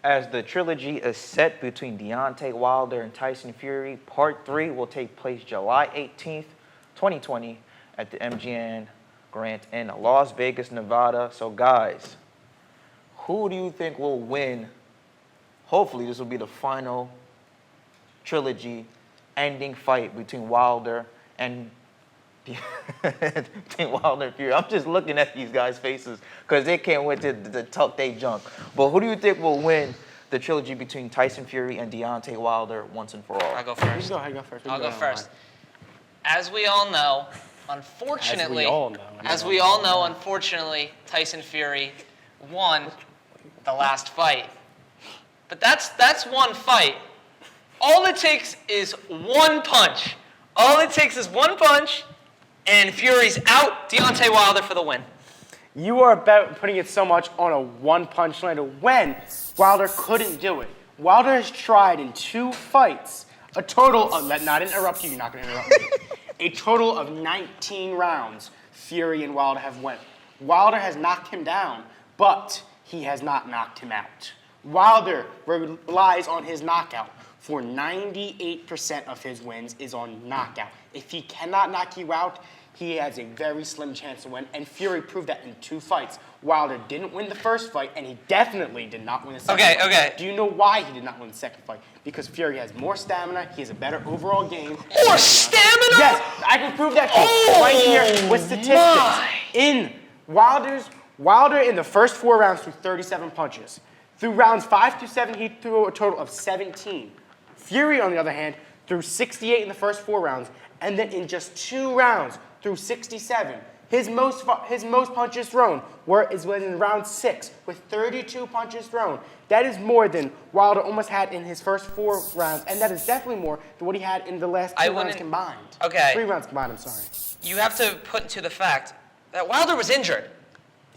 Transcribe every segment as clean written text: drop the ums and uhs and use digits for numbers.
As the trilogy is set between Deontay Wilder and Tyson Fury, Part 3 will take place July 18th, 2020 at the MGM Grand in Las Vegas, Nevada. So guys, who do you think will win? Hopefully this will be the final trilogy ending fight between Wilder and Fury. I'm just looking at these guys' faces because they can't wait to talk they junk. But who do you think will win the trilogy between Tyson Fury and Deontay Wilder once and for all? I'll go first. I'll go first. As we all know, unfortunately, Tyson Fury won the last fight. But that's one fight. All it takes is one punch. All it takes is one punch, and Fury's out. Deontay Wilder for the win. You are about putting it so much on a one-punch lander when Wilder couldn't do it. Wilder has tried in 2 fights, a total of, not interrupt you, you're not going to interrupt me, a total of 19 rounds Fury and Wilder have went. Wilder has knocked him down, but he has not knocked him out. Wilder relies on his knockout. For 98% of his wins is on knockout. If he cannot knock you out, he has a very slim chance to win, and Fury proved that in 2 fights. Wilder didn't win the first fight, and he definitely did not win the second fight. Okay. Do you know why he did not win the second fight? Because Fury has more stamina, he has a better overall game. More stamina? Yes, I can prove that to you right here with statistics. In Wilder in the first 4 rounds threw 37 punches. Through rounds 5 through 7, he threw a total of 17. Fury, on the other hand, threw 68 in the first 4 rounds, and then in just 2 rounds, threw 67. His most punches thrown was in round 6, with 32 punches thrown. That is more than Wilder almost had in his first 4 rounds, and that is definitely more than what he had in the last 2 rounds combined. Okay. 3 rounds combined, I'm sorry. You have to put to the fact that Wilder was injured.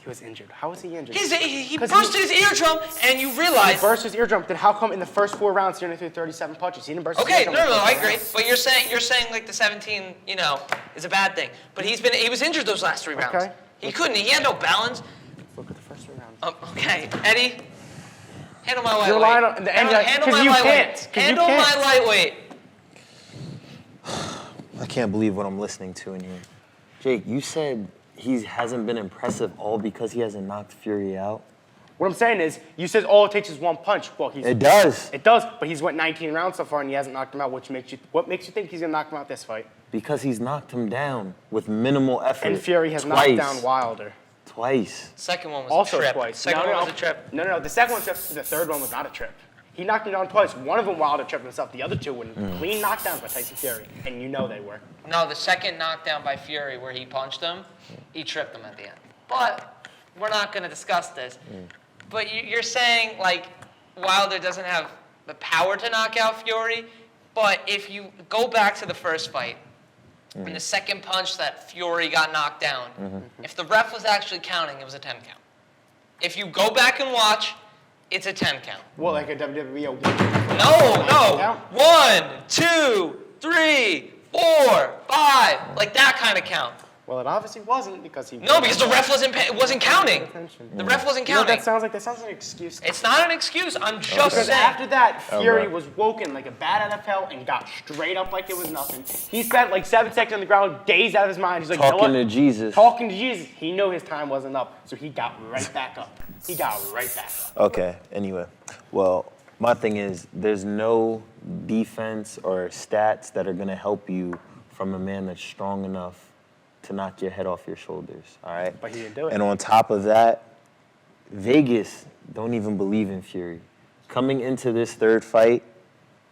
He was injured. How was he injured? He bursted his eardrum, and you realize... He burst his eardrum, then how come in the first 4 rounds he only threw 37 punches? He didn't burst his eardrum. Okay, no, I agree. But you're saying like the 17, is a bad thing. But he was injured those last 3 rounds. Okay. He had no balance. Look at the first 3 rounds. Okay, Eddie, handle my lightweight. You're relying on the end, handle my lightweight. Handle my lightweight. I can't believe what I'm listening to in here. Jake, you said he hasn't been impressive all because he hasn't knocked Fury out? What I'm saying is, you said all it takes is one punch. Well, it does. It does, but he's went 19 rounds so far and he hasn't knocked him out. What makes you think he's gonna knock him out this fight? Because he's knocked him down with minimal effort. And Fury has knocked down Wilder. Twice. Second one was also a trip. Twice. Second one was a trip. No. The second one was a trip. The third one was not a trip. He knocked him down twice. One of them Wilder tripped himself. The other 2 were clean knockdowns by Tyson Fury, and you know they were. No, the second knockdown by Fury where he punched him, he tripped him at the end. But we're not going to discuss this. But you're saying, like, Wilder doesn't have the power to knock out Fury, but if you go back to the first fight, in the second punch that Fury got knocked down, if the ref was actually counting, it was a 10 count. If you go back and watch, it's a 10 count. Well, like a WWE 1. No. 1, 2, 3, 4, 5, like that kind of count. Well, it obviously wasn't because he... No, because the ref wasn't counting. The ref wasn't counting. That sounds like an excuse. It's not an excuse. I'm just because saying. After that, Fury was woken like a bad NFL and got straight up like it was nothing. He spent like 7 seconds on the ground, dazed out of his mind. He's like, Talking to Jesus. Talking to Jesus. He knew his time wasn't up, so he got right back up. Okay, anyway. Well, my thing is, there's no defense or stats that are going to help you from a man that's strong enough to knock your head off your shoulders, all right? But he didn't do it. And on top of that, Vegas don't even believe in Fury. Coming into this third fight,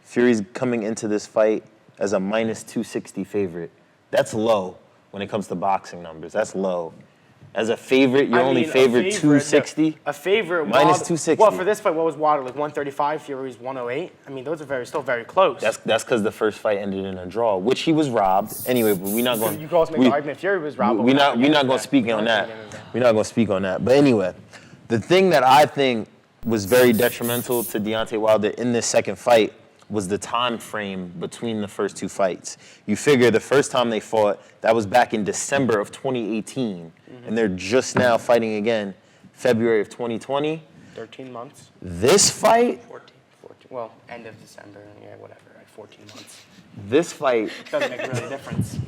Fury's coming into this fight as a minus 260 favorite. That's low when it comes to boxing numbers. That's low. As a favorite, you're only favored 260? A favorite. Minus 260. Well, for this fight, what was Wilder? Like 135, Fury's 108? I mean, those are still very close. That's because the first fight ended in a draw, which he was robbed. Anyway, but we're not going to... You can also make the argument Fury was robbed. We're not going to speak on that. We're not going to speak on that. But anyway, the thing that I think was very detrimental to Deontay Wilder in this second fight was the time frame between the first 2 fights. You figure the first time they fought, that was back in December of 2018, and they're just now fighting again, February of 2020. 13 months. This fight, 14. 14. Well, end of December. Yeah, whatever. Like 14 months. this fight, Doesn't make really a difference.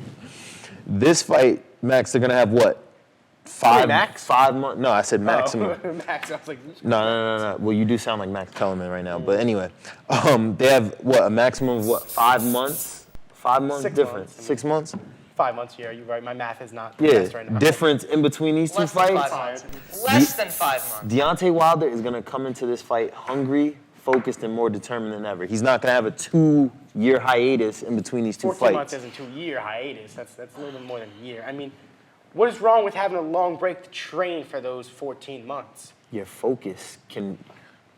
this fight, Max, they're gonna have what? 5 Max? 5 months? No, I said maximum. Oh, Max, I was like, No. Well, you do sound like Max Kellerman right now. But anyway, they have what, a maximum of what, 5 months? 5 months 6 difference. months. 6 months? 5 months. Yeah, you're right. My math is not the Yeah. best right now. Difference in between these two Less than fights. 5 months. Less than 5 months. Deontay Wilder is gonna come into this fight hungry, focused, and more determined than ever. He's not gonna have a 2-year hiatus in between these two 14 fights. months isn't 2-year hiatus. That's a little bit more than a year. I mean, what is wrong with having a long break to train for those 14 months? Your focus can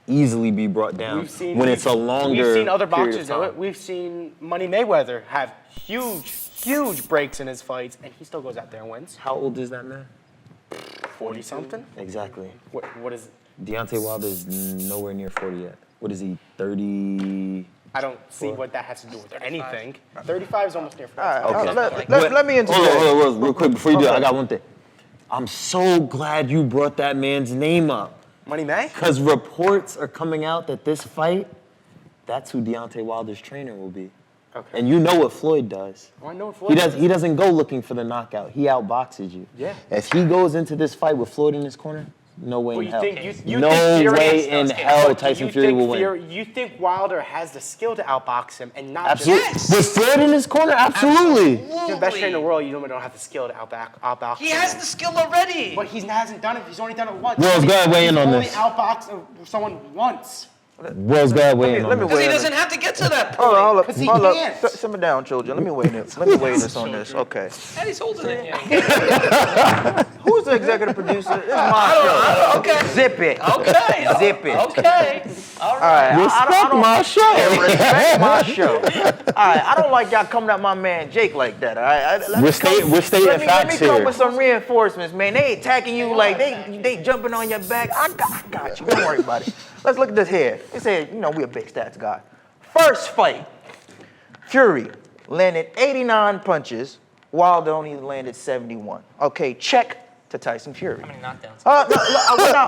easily be brought down We've when it's a longer We've seen other period of boxers do time. it. We've seen Money Mayweather have huge breaks in his fights, and he still goes out there and wins. How old is that man? 40 something. Exactly. What is? Deontay Wilder is nowhere near 40 yet. What is he, 30? I don't see what that has to do with anything. 35 is almost near 40. All right, Okay. let me interject. Hold on, real quick before you do it, I got one thing. I'm so glad you brought that man's name up. Money May? Because reports are coming out that this fight, that's who Deontay Wilder's trainer will be. Okay. And you know what Floyd does. Oh, I know what Floyd He doesn't go looking for the knockout. He outboxes you. Yeah. If he goes into this fight with Floyd in his corner, no way Well, in you hell. think- you no think Fury way has- in hell Tyson You Fury think will win. You think Wilder has the skill to outbox him and not Absolutely. just... With Floyd in his corner, absolutely. You're the best trainer in the world. You don't have the skill to outbox He him. has the skill already. But he hasn't done it. He's only done it once. Wells, go ahead, weigh in on He's this. only outboxed someone once. Wells, go ahead, weigh in on let me this. Because he weigh in. doesn't have to get to that point. Hold up, 'Cause he hold up. can't. Simmer down, children. Let me weigh this. Let me weigh this on this. Okay. Eddie's older than you. Who's the executive producer? It's my show. Okay. Zip it. Okay. Zip it. Okay. All All right. right. Respect my show. Respect my show. All right. I don't like y'all coming at my man Jake like that. All right. We're stating Let me facts come here. with some reinforcements, man. They attacking you like they jumping on your back. I got you. Don't worry about it. Let's look at this here. They said, we a big stats guy. First fight, Fury landed 89 punches. Wilder only landed 71. Okay, check to Tyson Fury. How many knockdowns?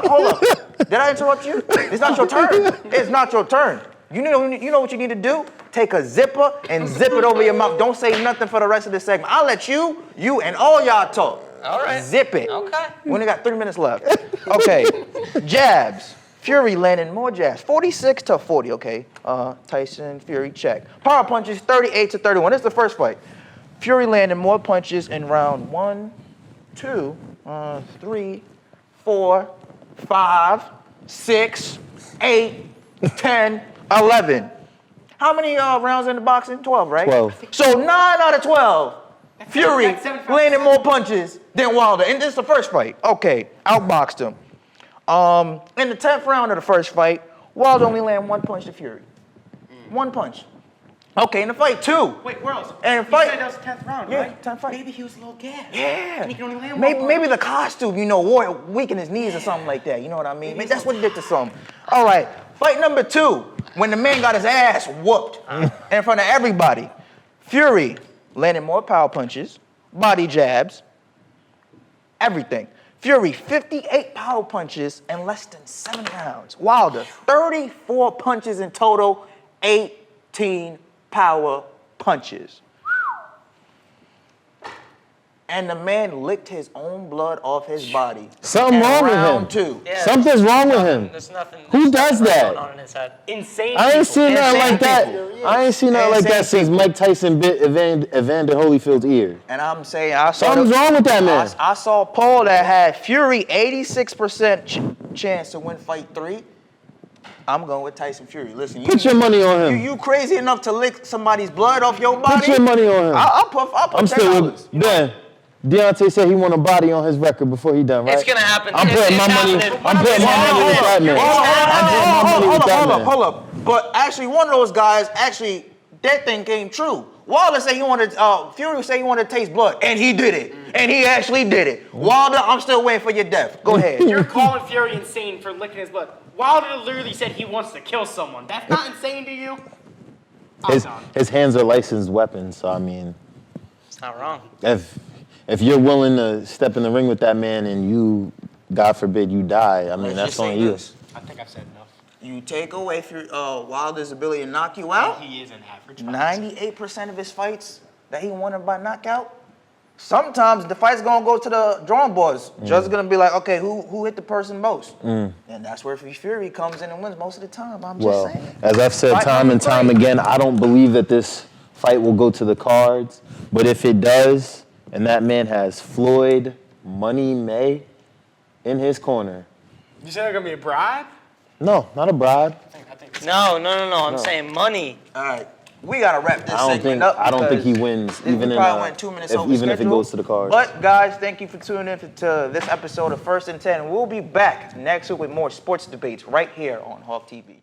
Hold up. Did I interrupt you? It's not your turn. It's not your turn. You know what you need to do? Take a zipper and zip it over your mouth. Don't say nothing for the rest of this segment. I'll let you and all y'all talk. All right. Zip it. Okay. We only got 3 minutes left. Okay. Jabs. Fury landing more jabs. 46 to 40, okay. Tyson, Fury, check. Power punches, 38 to 31. This is the first fight. Fury landing more punches in round 1, 2, 3, 4, 5, 6, 8, 10, 11. How many rounds in the boxing? 12, right? 12. So 9 out of 12. Fury That's 75%. landing more punches than Wilder. And this is the first fight. Okay, outboxed him. In the 10th round of the first fight, Wilder only landed 1 punch to Fury. 1 punch. Okay, in the fight 2. Wait, Werls. And you fight- said that was the 10th round, Yeah, right? 10th fight. Maybe he was a little gassed. Yeah. And he can only land maybe, one maybe punch. the costume, wore weakened his knees or something like that. You know what I mean? Maybe that's what he did to some. All right, fight number 2, when the man got his ass whooped in front of everybody. Fury landed more power punches, body jabs, everything. Fury, 58 power punches in less than 7 rounds. Wilder, 34 punches in total, 18 power punches. And the man licked his own blood off his body. Something in wrong with round him. 2. Yeah, Something's wrong with him. There's nothing. Who there's does nothing that? going on in his head. Insane I ain't seen nothing Insane like that. people. I ain't seen nothing like Insane that since Mike Tyson bit Evander Holyfield's ear. And I'm saying, I saw Something's wrong with that man. I saw a poll that had Fury 86% chance to win fight 3. I'm going with Tyson Fury. Listen, Put your money on him. You crazy enough to lick somebody's blood off your body? Put your money on him. I'll put I'm still $10. with Ben. Deontay said he want a body on his record before he done, right? It's gonna happen. I'm putting my money. I'm putting my money with that man. I'm putting my money with that man. Hold up. But actually, one of those guys, that thing came true. Wilder said Fury said he wanted to taste blood, and he did it. And he actually did it. Wilder, I'm still waiting for your death. Go ahead. You're calling Fury insane for licking his blood. Wilder literally said he wants to kill someone. That's not insane to you? I'm done. His hands are licensed weapons, so I mean, It's not wrong. if you're willing to step in the ring with that man and you, God forbid, you die, I mean, Let's that's just say on you. this. I think I've said enough. You take away Wilder's ability to knock you out. He is an average fighter. 98% of his fights that he won by knockout. Sometimes the fight's gonna go to the drawing boards. Just gonna be like, okay, who hit the person most? And that's where Fury comes in and wins most of the time. I'm just saying. As I've said time and time again, I don't believe that this fight will go to the cards. But if it does, and that man has Floyd Money May in his corner. You said there's gonna be a bribe? No, not a bribe. I think No. I'm saying money. All right, we gotta wrap this I don't segment think up. I don't think he because wins we even probably went 2 minutes over even if it schedule. goes to the cards. But guys, thank you for tuning in to this episode of First and 10. We'll be back next week with more sports debates right here on Hawk TV.